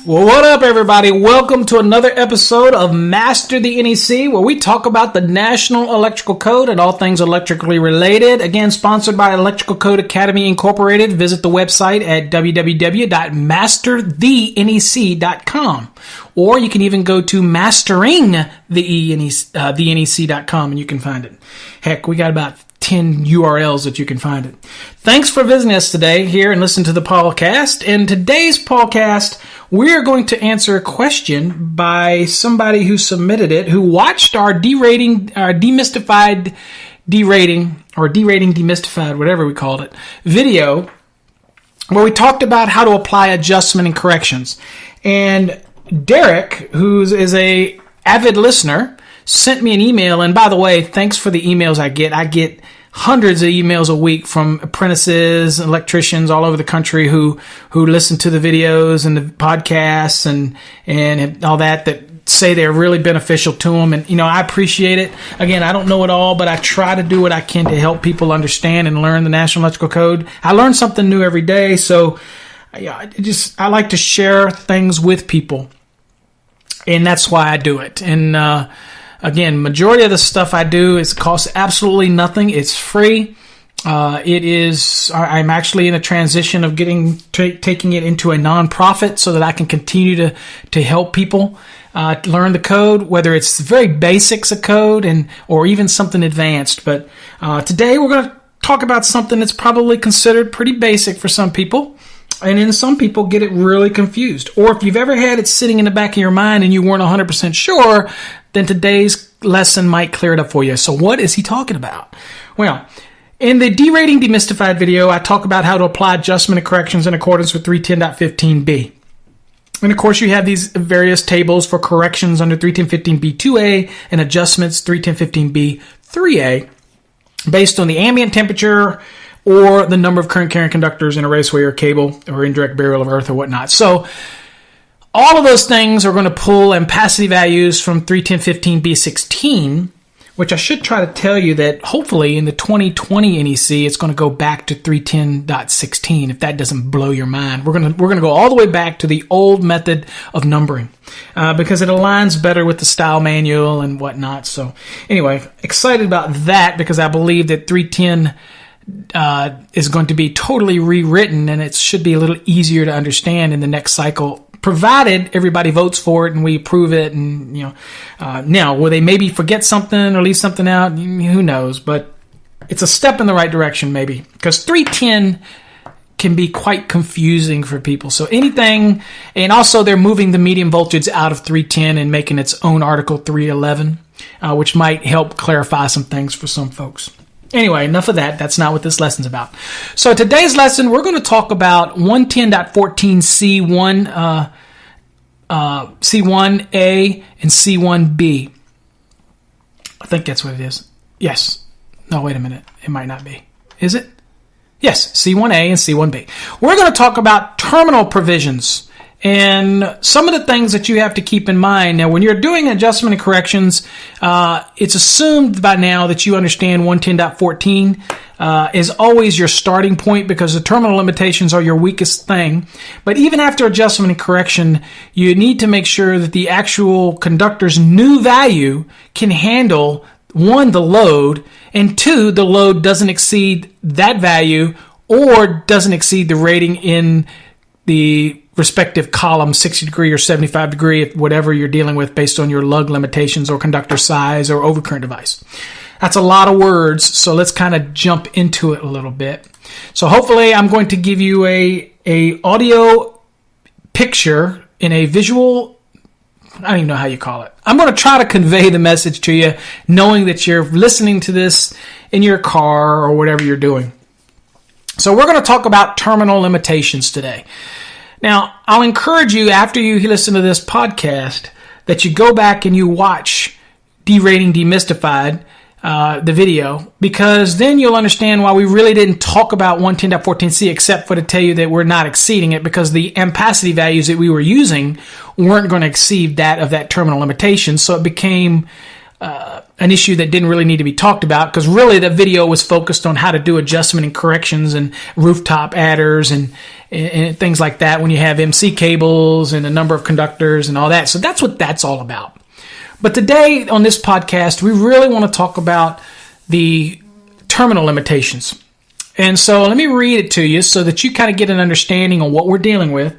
Well, what up, everybody? Welcome to another episode of Master the NEC, where we talk about the National Electrical Code and all things electrically related. Again, sponsored by Electrical Code Academy Incorporated. Visit the website at www.masterthenec.com. Or you can even go to masteringthenec.com and you can find it. Heck, we got about 10 URLs that you can find it. Thanks for visiting us today here and listen to the PaulCAST. In today's PaulCAST, we're going to answer a question by somebody who submitted it, who watched our Derating Demystified, whatever we called it, video, where we talked about how to apply adjustment and corrections. And Derek, who is a avid listener, sent me an email. And by the way, thanks for the emails I get. I get hundreds of emails a week from apprentices, electricians all over the country who listen to the videos and the podcasts and all that say they're really beneficial to them. And, I appreciate it. Again, I don't know it all, but I try to do what I can to help people understand and learn the National Electrical Code. I learn something new every day. So I like to share things with people. And that's why I do it. And, again, majority of the stuff I do costs absolutely nothing. It's free. I'm actually in a transition of taking it into a nonprofit so that I can continue to help people learn the code, whether it's very basics of code or even something advanced. But today we're going to talk about something that's probably considered pretty basic for some people. And then some people get it really confused. Or if you've ever had it sitting in the back of your mind and you weren't 100% sure, then today's lesson might clear it up for you. So what is he talking about? Well, in the Derating Demystified video, I talk about how to apply adjustment and corrections in accordance with 310.15b. And of course, you have these various tables for corrections under 310.15b2a and adjustments 310.15b3a based on the ambient temperature or the number of current carrying conductors in a raceway or cable or indirect burial of earth or whatnot. So all of those things are going to pull ampacity values from 310.15b16, which I should try to tell you that hopefully in the 2020 NEC, it's going to go back to 310.16 if that doesn't blow your mind. We're going to go all the way back to the old method of numbering because it aligns better with the style manual and whatnot. So anyway, excited about that because I believe that 310 is going to be totally rewritten and it should be a little easier to understand in the next cycle, provided everybody votes for it and we approve it. And now will they maybe forget something or leave something out? Who knows? But it's a step in the right direction, maybe, because 310 can be quite confusing for people. So anything, and also they're moving the medium voltage out of 310 and making its own article 311, which might help clarify some things for some folks. Anyway, enough of that. That's not what this lesson's about. So today's lesson, we're going to talk about 110.14 C1A and C1B. I think that's what it is. Yes. No, wait a minute. It might not be. Is it? Yes, C1A and C1B. We're going to talk about terminal provisions and some of the things that you have to keep in mind. Now, when you're doing adjustment and corrections, it's assumed by now that you understand 110.14 is always your starting point because the terminal limitations are your weakest thing. But even after adjustment and correction, you need to make sure that the actual conductor's new value can handle, one, the load, and two, the load doesn't exceed that value or doesn't exceed the rating in the respective column, 60 degree or 75 degree, whatever you're dealing with based on your lug limitations or conductor size or overcurrent device. That's a lot of words, so let's kind of jump into it a little bit. So hopefully I'm going to give you a audio picture in a visual, I don't even know how you call it. I'm going to try to convey the message to you knowing that you're listening to this in your car or whatever you're doing. So we're going to talk about terminal limitations today. Now, I'll encourage you after you listen to this podcast that you go back and you watch Derating Demystified, the video, because then you'll understand why we really didn't talk about 110.14c except for to tell you that we're not exceeding it because the ampacity values that we were using weren't going to exceed that of that terminal limitation. So it became an issue that didn't really need to be talked about, because really the video was focused on how to do adjustment and corrections and rooftop adders and things like that when you have MC cables and a number of conductors and all that. So that's what that's all about. But today on this podcast, we really want to talk about the terminal limitations. And so let me read it to you so that you kind of get an understanding on what we're dealing with.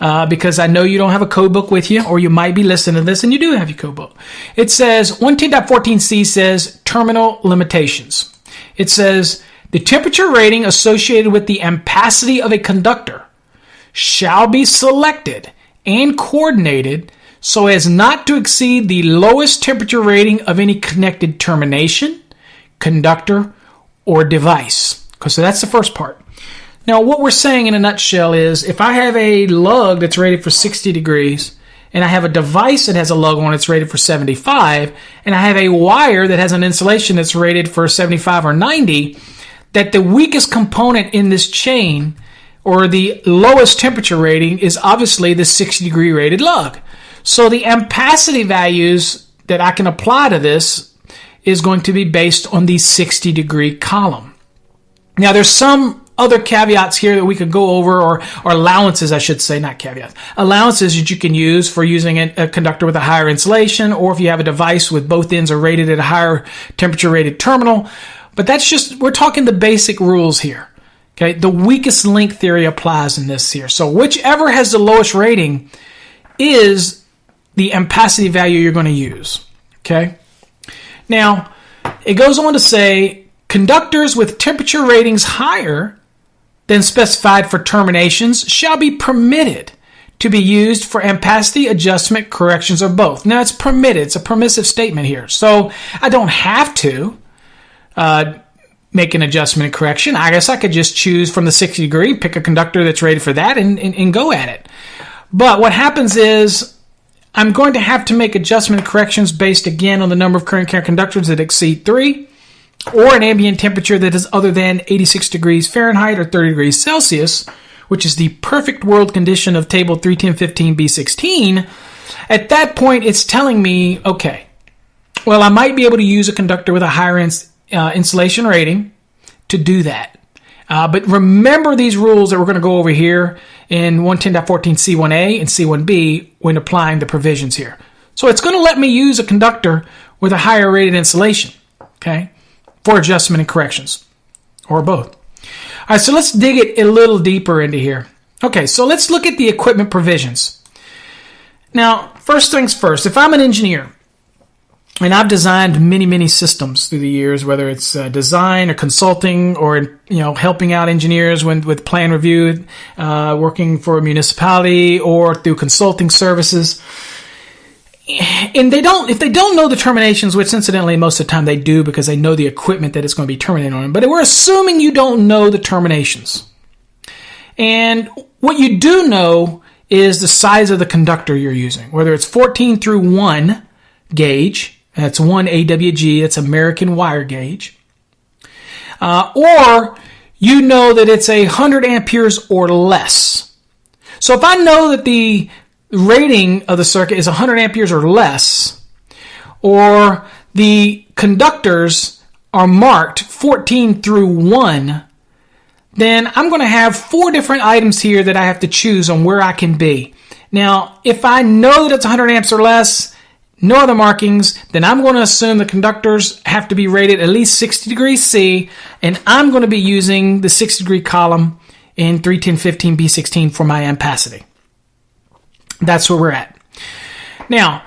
Because I know you don't have a code book with you, or you might be listening to this and you do have your code book. It says 110.14c says terminal limitations. It says the temperature rating associated with the ampacity of a conductor shall be selected and coordinated so as not to exceed the lowest temperature rating of any connected termination, conductor, or device. So that's the first part. Now, what we're saying in a nutshell is if I have a lug that's rated for 60 degrees and I have a device that has a lug on that's rated for 75, and I have a wire that has an insulation that's rated for 75 or 90, that the weakest component in this chain or the lowest temperature rating is obviously the 60 degree rated lug. So the ampacity values that I can apply to this is going to be based on the 60 degree column. Now, there's some other caveats here that we could go over, or allowances, I should say, not caveats. Allowances that you can use for using a conductor with a higher insulation, or if you have a device with both ends are rated at a higher temperature rated terminal. But that's just, we're talking the basic rules here. Okay, the weakest link theory applies in this here. So whichever has the lowest rating is the ampacity value you're going to use. Okay. Now, it goes on to say conductors with temperature ratings higher than specified for terminations shall be permitted to be used for ampacity, adjustment, corrections, or both. Now, it's permitted. It's a permissive statement here. So I don't have to make an adjustment and correction. I guess I could just choose from the 60 degree, pick a conductor that's rated for that, and go at it. But what happens is I'm going to have to make adjustment and corrections based, again, on the number of current carrying conductors that exceed 3, or an ambient temperature that is other than 86 degrees Fahrenheit or 30 degrees Celsius, which is the perfect world condition of table 310.15b16, at that point it's telling me, okay, well, I might be able to use a conductor with a higher insulation rating to do that. But remember these rules that we're going to go over here in 110.14c1a and c1b when applying the provisions here. So it's going to let me use a conductor with a higher rated insulation, okay, for adjustment and corrections, or both. All right, so let's dig it a little deeper into here. Okay, so let's look at the equipment provisions. Now, first things first, if I'm an engineer, and I've designed many systems through the years, whether it's design or consulting or helping out engineers with plan review, working for a municipality or through consulting services. And if they don't know the terminations, which incidentally most of the time they do because they know the equipment that it's going to be terminated on, but we're assuming you don't know the terminations. And what you do know is the size of the conductor you're using, whether it's 14 through 1 gauge, that's 1 AWG, that's American wire gauge, or you know that it's 100 amperes or less. So if I know that the rating of the circuit is 100 amperes or less, or the conductors are marked 14 through 1, then I'm going to have 4 different items here that I have to choose on where I can be. Now, if I know that it's 100 amps or less, no other markings, then I'm going to assume the conductors have to be rated at least 60 degrees C, and I'm going to be using the 60 degree column in 310.15b16 for my ampacity. That's where we're at. Now,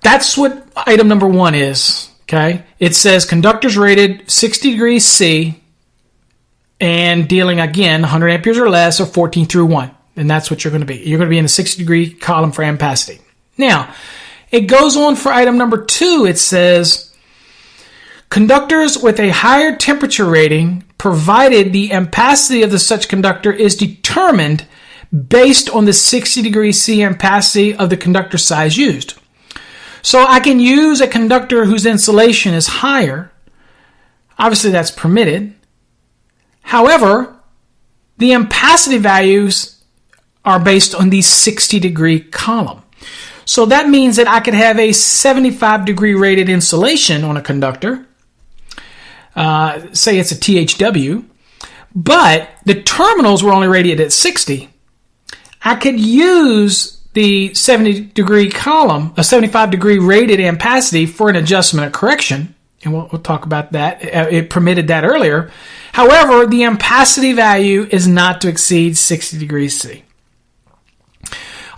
that's what item number 1 is, okay? It says conductors rated 60 degrees C and dealing, again, 100 amperes or less, or 14 through 1. And that's what you're going to be. You're going to be in the 60 degree column for ampacity. Now, it goes on for item number 2. It says conductors with a higher temperature rating, provided the ampacity of the such conductor is determined based on the 60 degrees C ampacity of the conductor size used. So I can use a conductor whose insulation is higher. Obviously, that's permitted. However, the ampacity values are based on the 60 degree column. So that means that I could have a 75-degree rated insulation on a conductor. Say it's a THW. But the terminals were only rated at 60. I could use the 70-degree column, a 75-degree rated ampacity for an adjustment or correction. And we'll talk about that. It permitted that earlier. However, the ampacity value is not to exceed 60 degrees C.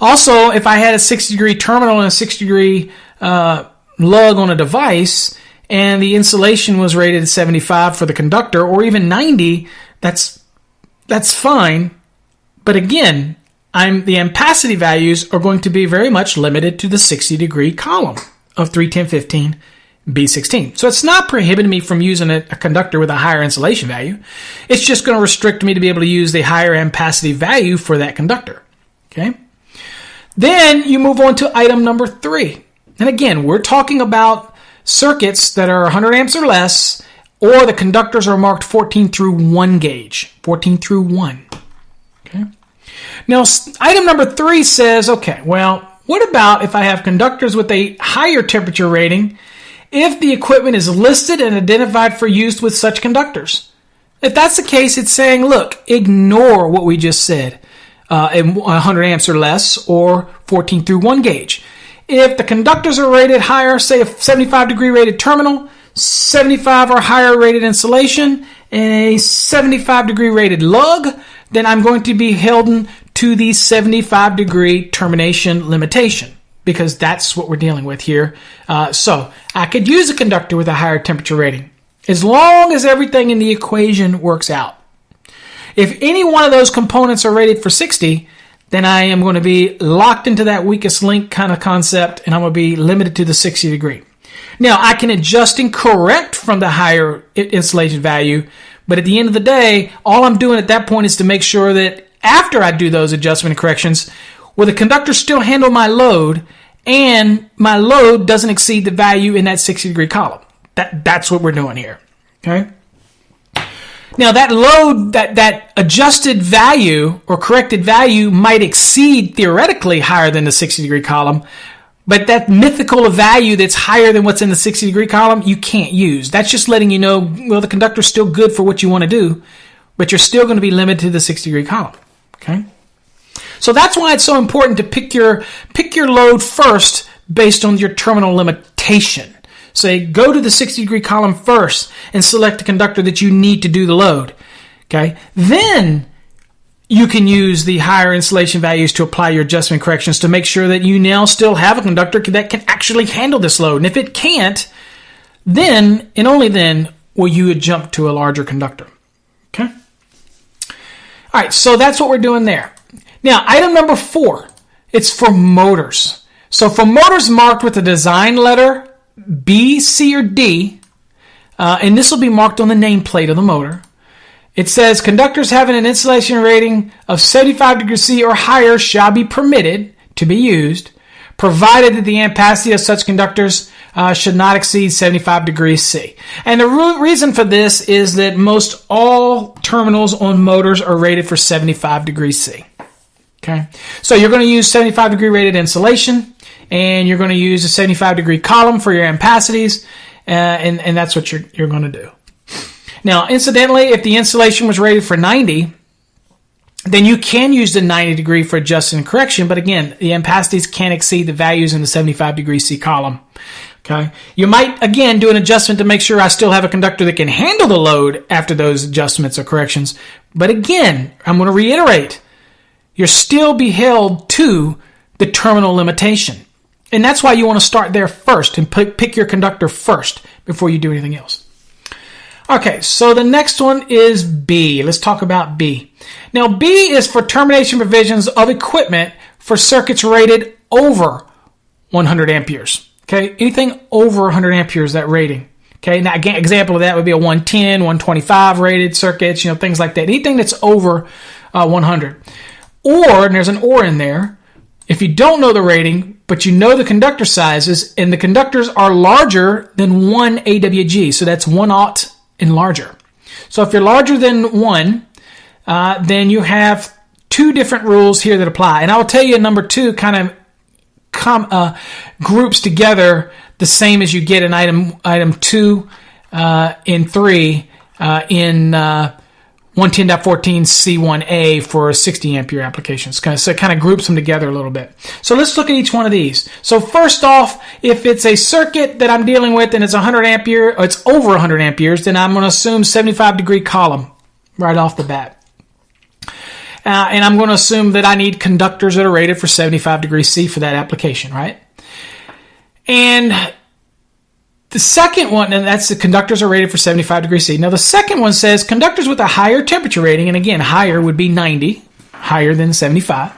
Also, if I had a 60-degree terminal and a 60-degree lug on a device, and the insulation was rated at 75 for the conductor, or even 90, that's fine. But again, the ampacity values are going to be very much limited to the 60-degree column of 31015 B16. So it's not prohibiting me from using a conductor with a higher insulation value. It's just going to restrict me to be able to use the higher ampacity value for that conductor. Okay. Then you move on to item number 3. And again, we're talking about circuits that are 100 amps or less, or the conductors are marked 14 through 1 gauge. 14 through 1. Okay. Now, item number 3 says, okay, well, what about if I have conductors with a higher temperature rating if the equipment is listed and identified for use with such conductors? If that's the case, it's saying, look, ignore what we just said, 100 amps or less, or 14 through 1 gauge. If the conductors are rated higher, say a 75-degree rated terminal, 75 or higher rated insulation, and a 75-degree rated lug, then I'm going to be held to the 75-degree termination limitation, because that's what we're dealing with here. So I could use a conductor with a higher temperature rating, as long as everything in the equation works out. If any one of those components are rated for 60, then I am going to be locked into that weakest link kind of concept, and I'm going to be limited to the 60 degree. Now, I can adjust and correct from the higher insulation value, but at the end of the day, all I'm doing at that point is to make sure that after I do those adjustment and corrections, will the conductor still handle my load, and my load doesn't exceed the value in that 60 degree column. That's what we're doing here. Okay. Now that load, that adjusted value or corrected value might exceed theoretically higher than the 60 degree column, but that mythical value that's higher than what's in the 60 degree column, you can't use. That's just letting you know, well, the conductor's still good for what you want to do, but you're still going to be limited to the 60 degree column. Okay. So that's why it's so important to pick your load first based on your terminal limitation. Say, go to the 60 degree column first and select the conductor that you need to do the load. Okay. Then you can use the higher insulation values to apply your adjustment corrections to make sure that you now still have a conductor that can actually handle this load. And if it can't, then and only then will you jump to a larger conductor. Okay. All right. So that's what we're doing there. Now, item number 4, it's for motors. So for motors marked with the design letter B, C, or D, and this will be marked on the nameplate of the motor. It says conductors having an insulation rating of 75 degrees C or higher shall be permitted to be used, provided that the ampacity of such conductors should not exceed 75 degrees C. And the reason for this is that most all terminals on motors are rated for 75 degrees C. Okay, so you're going to use 75 degree rated insulation, and you're going to use a 75 degree column for your ampacities, and that's what you're going to do. Now, incidentally, if the insulation was rated for 90, then you can use the 90 degree for adjustment and correction, but again, the ampacities can't exceed the values in the 75 degree C column. Okay, you might again do an adjustment to make sure I still have a conductor that can handle the load after those adjustments or corrections, but again, I'm going to reiterate, you'll still be held to the terminal limitation. And that's why you want to start there first and pick your conductor first before you do anything else. Okay, so the next one is B. Let's talk about B. Now, B is for termination provisions of equipment for circuits rated over 100 amperes. Okay, anything over 100 amperes, that rating. Okay, now again, example of that would be a 110, 125 rated circuits, things like that. Anything that's over 100. Or, and there's an or in there, if you don't know the rating, but you know the conductor sizes, and the conductors are larger than 1 AWG, so that's 1 aught and larger. So if you're larger than 1, then you have 2 different rules here that apply. And I'll tell you number 2 kind of groups together the same as you get in item 2 in 3 in 110.14C1A for 60 ampere applications. So it kind of groups them together a little bit. So let's look at each one of these. So first off, if it's a circuit that I'm dealing with and it's 100 ampere, or it's over 100 amperes, then I'm going to assume 75 degree column right off the bat. And I'm going to assume that I need conductors that are rated for 75 degrees C for that application, right? And the second one, and that's the conductors are rated for 75 degrees C. Now, the second one says conductors with a higher temperature rating, and again, higher would be 90, higher than 75,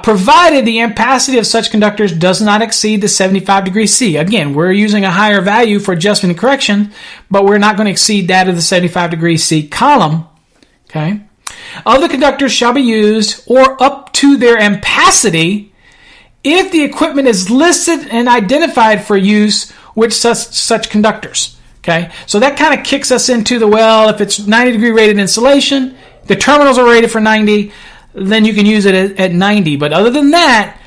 provided the ampacity of such conductors does not exceed the 75 degrees C. Again, we're using a higher value for adjustment and correction, but we're not going to exceed that of the 75 degrees C column. Okay. Other conductors shall be used or up to their ampacity if the equipment is listed and identified for use with such conductors. Okay, so that kind of kicks us into if it's 90 degree rated insulation, the terminals are rated for 90, then you can use it at 90. But other than that,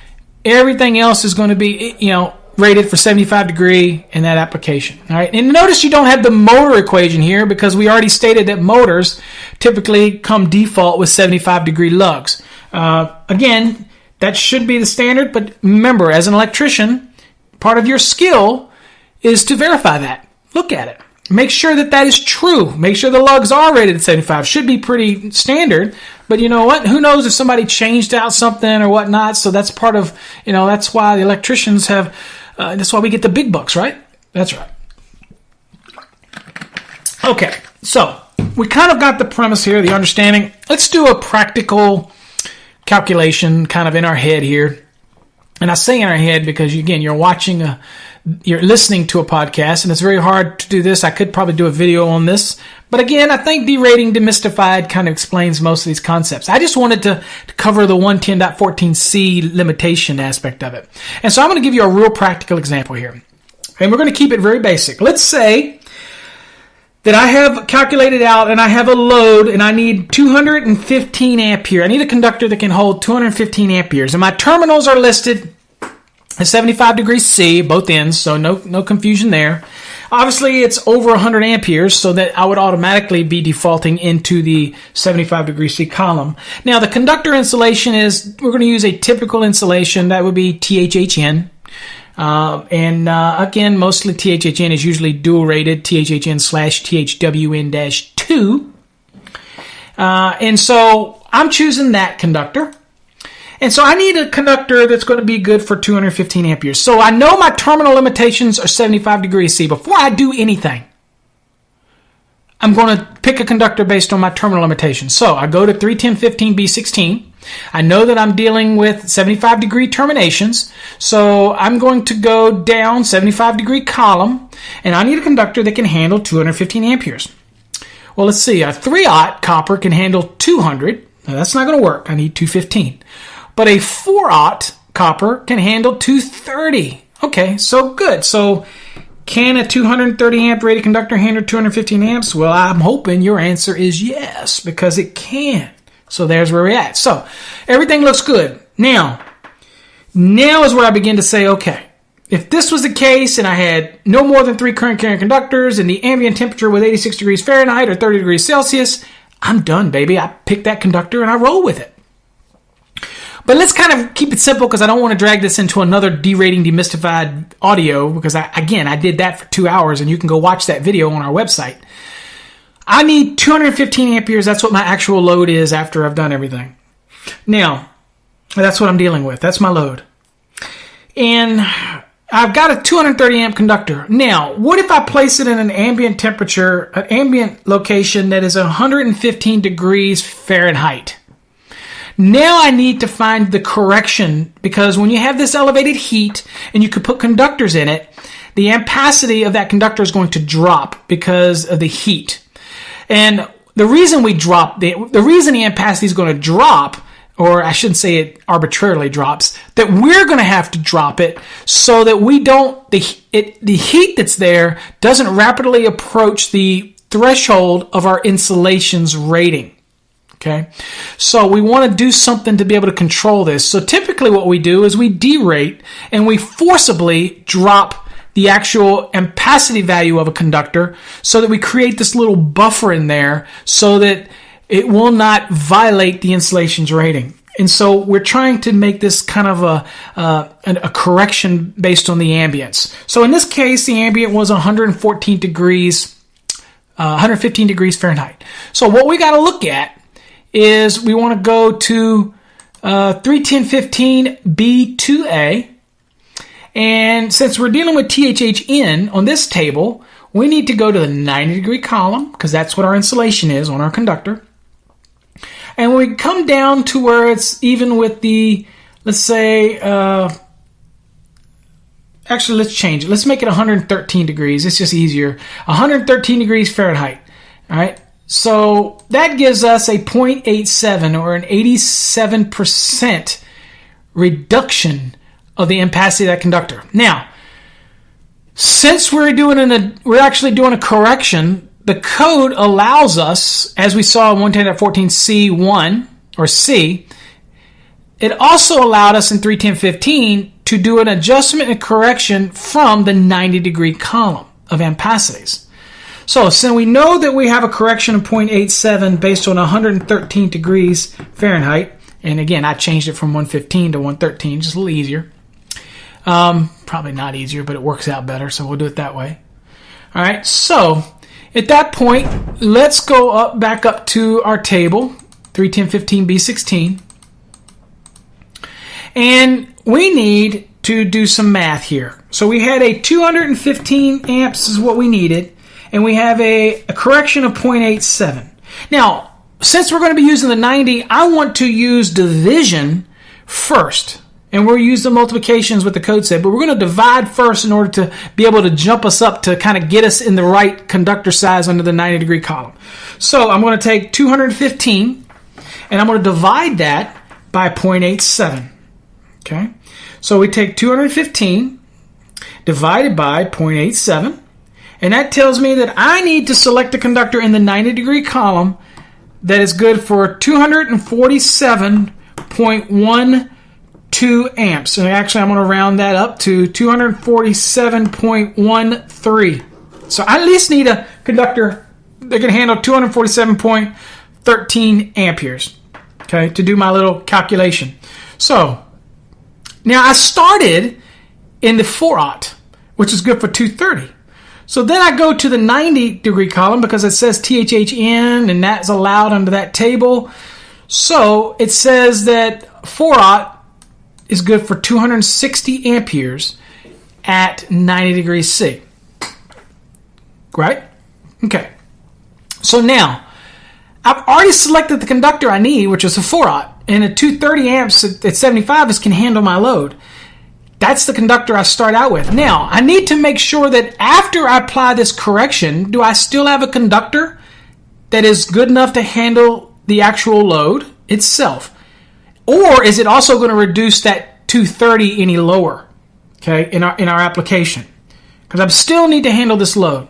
everything else is going to be, rated for 75 degree in that application. All right, and notice you don't have the motor equation here because we already stated that motors typically come default with 75 degree lugs. Again, that should be the standard, but remember, as an electrician, part of your skill is to verify that. Look at it. Make sure that is true. Make sure the lugs are rated at 75. Should be pretty standard, but you know what? Who knows if somebody changed out something or whatnot, so that's part of, that's why the electricians have, that's why we get the big bucks, right? That's right. Okay, so we kind of got the premise here, the understanding. Let's do a practical calculation kind of in our head here. And I say in our head because, again, you're listening to a podcast, and it's very hard to do this. I could probably do a video on this. But again, I think Derating Demystified kind of explains most of these concepts. I just wanted to cover the 110.14C limitation aspect of it. And so I'm going to give you a real practical example here. And we're going to keep it very basic. Let's say that I have calculated out and I have a load and I need 215 ampere. I need a conductor that can hold 215 amperes. And my terminals are listed at 75 degrees C, both ends, so no confusion there. Obviously, it's over 100 amperes, so that I would automatically be defaulting into the 75 degrees C column. Now, the conductor insulation we're going to use a typical insulation. That would be THHN. Again, mostly THHN is usually dual rated, THHN/THWN-2. And so I'm choosing that conductor. And so I need a conductor that's going to be good for 215 amperes. So I know my terminal limitations are 75 degrees C. Before I do anything, I'm going to pick a conductor based on my terminal limitations. So I go to 31015B16. I know that I'm dealing with 75 degree terminations. So I'm going to go down 75 degree column, and I need a conductor that can handle 215 amperes. Well, let's see. A 3/0 copper can handle 200. Now, that's not going to work. I need 215. But a 4/0 copper can handle 230. Okay, so good. So can a 230 amp rated conductor handle 215 amps? Well, I'm hoping your answer is yes, because it can. So there's where we're at. So everything looks good. Now is where I begin to say, okay, if this was the case and I had no more than 3 current carrying conductors and the ambient temperature was 86 degrees Fahrenheit or 30 degrees Celsius, I'm done, baby. I pick that conductor and I roll with it. But let's kind of keep it simple because I don't want to drag this into another Derating Demystified audio because, I did that for 2 hours, and you can go watch that video on our website. I need 215 amperes. That's what my actual load is after I've done everything. Now, that's what I'm dealing with. That's my load. And I've got a 230 amp conductor. Now, what if I place it in an ambient temperature, an ambient location that is 115 degrees Fahrenheit? Now I need to find the correction, because when you have this elevated heat and you could put conductors in it, the ampacity of that conductor is going to drop because of the heat. And the reason the ampacity is going to drop, or I shouldn't say it arbitrarily drops, that we're going to have to drop it so that the heat that's there doesn't rapidly approach the threshold of our insulation's rating. Okay, so we want to do something to be able to control this. So typically what we do is we derate and we forcibly drop the actual ampacity value of a conductor so that we create this little buffer in there so that it will not violate the insulation's rating. And so we're trying to make this kind of a correction based on the ambience. So in this case, the ambient was 115 degrees Fahrenheit. So what we got to look at is we want to go to 31015B2A. And since we're dealing with THHN on this table, we need to go to the 90-degree column because that's what our insulation is on our conductor. And we come down to where it's even with the, let's say, actually let's change it. Let's make it 113 degrees. It's just easier. 113 degrees Fahrenheit. All right. So that gives us a 0.87 or an 87% reduction of the ampacity of that conductor. Now, since we're actually doing a correction, the code allows us, as we saw in 110.14C1 or C, it also allowed us in 310.15 to do an adjustment and correction from the 90-degree column of ampacities. So we know that we have a correction of 0.87 based on 113 degrees Fahrenheit. And again, I changed it from 115 to 113, just a little easier. Probably not easier, but it works out better, so we'll do it that way. All right, so at that point, let's go back up to our table, 31015B16. And we need to do some math here. So we had a 215 amps is what we needed, and we have a correction of 0.87. Now, since we're going to be using the 90, I want to use division first. And we'll use the multiplications with the code set, but we're going to divide first in order to be able to jump us up to kind of get us in the right conductor size under the 90-degree column. So I'm going to take 215, and I'm going to divide that by 0.87. Okay? So we take 215 divided by 0.87, and that tells me that I need to select a conductor in the 90-degree column that is good for 247.12 amps. And actually, I'm going to round that up to 247.13. So I at least need a conductor that can handle 247.13 amperes, okay, to do my little calculation. So now I started in the 4-aught, which is good for 230. So then I go to the 90-degree column because it says THHN, and that's allowed under that table. So it says that 4-aught is good for 260 amperes at 90 degrees C. Right? Okay. So now, I've already selected the conductor I need, which is a 4-aught, and a 230 amps at 75 can handle my load. That's the conductor I start out with. Now, I need to make sure that after I apply this correction, do I still have a conductor that is good enough to handle the actual load itself? Or is it also going to reduce that 230 any lower, okay, in our application? Because I still need to handle this load.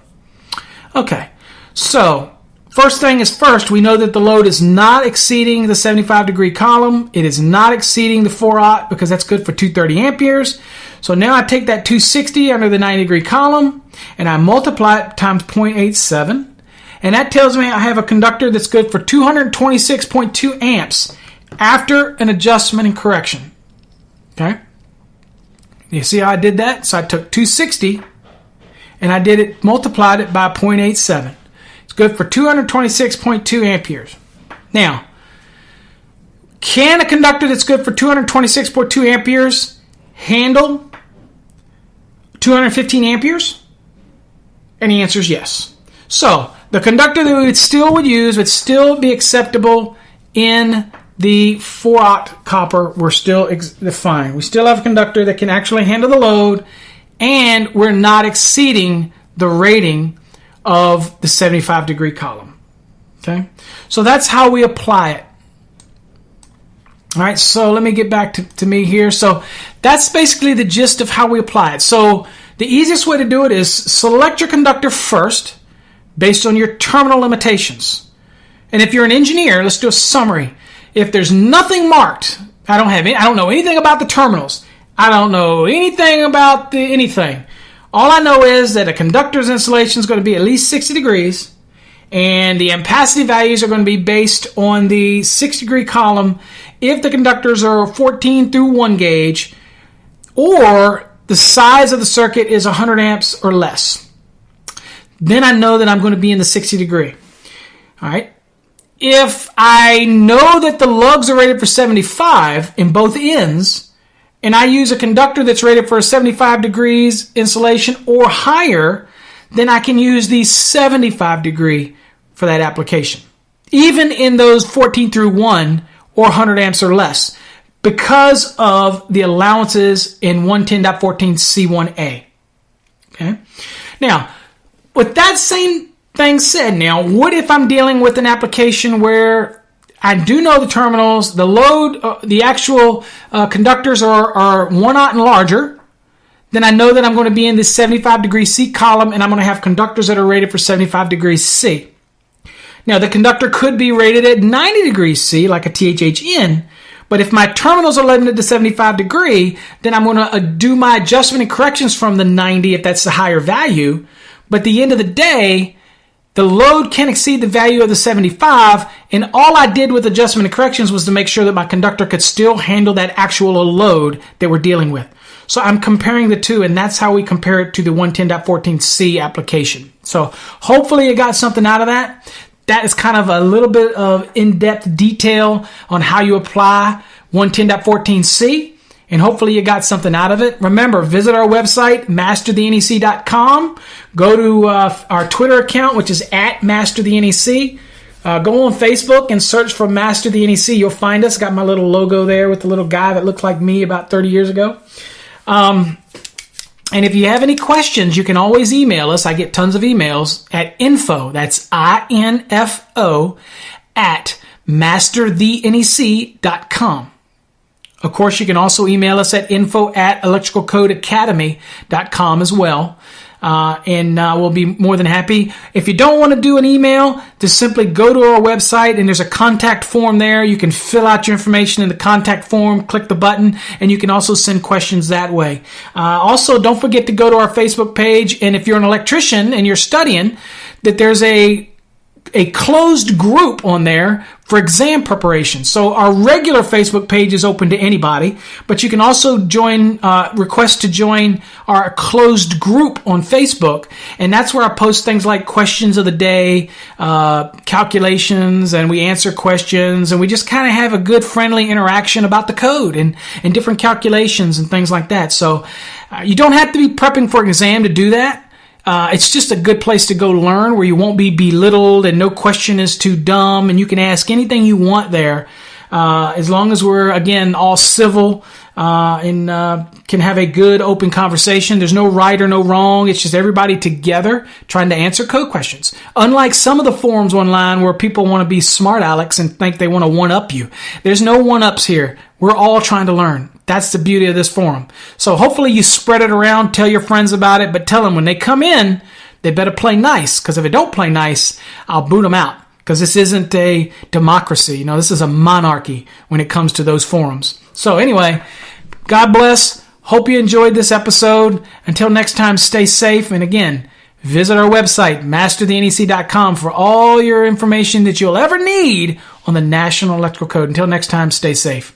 Okay, so first thing is first, we know that the load is not exceeding the 75-degree column. It is not exceeding the 4-aught because that's good for 230 amperes. So now I take that 260 under the 90-degree column and I multiply it times 0.87. And that tells me I have a conductor that's good for 226.2 amps after an adjustment and correction. Okay? You see how I did that? So I took 260 and I multiplied it by 0.87. It's good for 226.2 amperes. Now, can a conductor that's good for 226.2 amperes handle 215 amperes? And the answer is yes. So, the conductor that we would use would still be acceptable in the 4-aught copper. We're still fine. We still have a conductor that can actually handle the load, and we're not exceeding the rating of the 75-degree column. Okay? So that's how we apply it. All right, so let me get back to me here. So that's basically the gist of how we apply it. So the easiest way to do it is select your conductor first based on your terminal limitations. And if you're an engineer, let's do a summary. If there's nothing marked, I don't know anything about the terminals. I don't know anything about anything. All I know is that a conductor's insulation is going to be at least 60 degrees, and the ampacity values are going to be based on the 6-degree column if the conductors are 14 through 1 gauge, or the size of the circuit is 100 amps or less. Then I know that I'm going to be in the 60 degree. All right. If I know that the lugs are rated for 75 in both ends, and I use a conductor that's rated for 75 degrees insulation or higher, then I can use the 75 degree for that application, even in those 14 through 1 or 100 amps or less, because of the allowances in 110.14C1A. Okay. Now, with that same thing said, now, what if I'm dealing with an application where I do know the terminals, the load, the actual conductors are 1/0 and larger? Then I know that I'm going to be in this 75 degree C column, and I'm going to have conductors that are rated for 75 degrees C. Now, the conductor could be rated at 90 degrees C, like a THHN, but if my terminals are limited to 75 degree, then I'm going to do my adjustment and corrections from the 90 if that's the higher value. But at the end of the day, the load can exceed the value of the 75, and all I did with adjustment and corrections was to make sure that my conductor could still handle that actual load that we're dealing with. So I'm comparing the two, and that's how we compare it to the 110.14C application. So hopefully you got something out of that. That is kind of a little bit of in-depth detail on how you apply 110.14C. And hopefully you got something out of it. Remember, visit our website, masterthenec.com. Go to our Twitter account, which is @masterthenec. Go on Facebook and search for Master the NEC. You'll find us. Got my little logo there with the little guy that looked like me about 30 years ago. And if you have any questions, you can always email us. I get tons of emails at info, that's INFO, @masterthenec.com. Of course, you can also email us at info@electricalcodeacademy.com as well. And we'll be more than happy. If you don't want to do an email, just simply go to our website and there's a contact form there. You can fill out your information in the contact form, click the button, and you can also send questions that way. Also, don't forget to go to our Facebook page. And if you're an electrician and you're studying, that there's a closed group on there for exam preparation. So our regular Facebook page is open to anybody, but you can also request to join our closed group on Facebook, and that's where I post things like questions of the day, calculations, and we answer questions, and we just kind of have a good friendly interaction about the code and different calculations and things like that. So you don't have to be prepping for an exam to do that. It's just a good place to go learn where you won't be belittled and no question is too dumb, and you can ask anything you want there, as long as we're, again, all civil and can have a good open conversation. There's no right or no wrong. It's just everybody together trying to answer code questions. Unlike some of the forums online where people want to be smart Alex and think they want to one-up you. There's no one-ups here. We're all trying to learn. That's the beauty of this forum. So hopefully you spread it around, tell your friends about it, but tell them when they come in, they better play nice, because if they don't play nice, I'll boot them out, because this isn't a democracy. This is a monarchy when it comes to those forums. So anyway, God bless. Hope you enjoyed this episode. Until next time, stay safe. And again, visit our website, masterthenec.com, for all your information that you'll ever need on the National Electrical Code. Until next time, stay safe.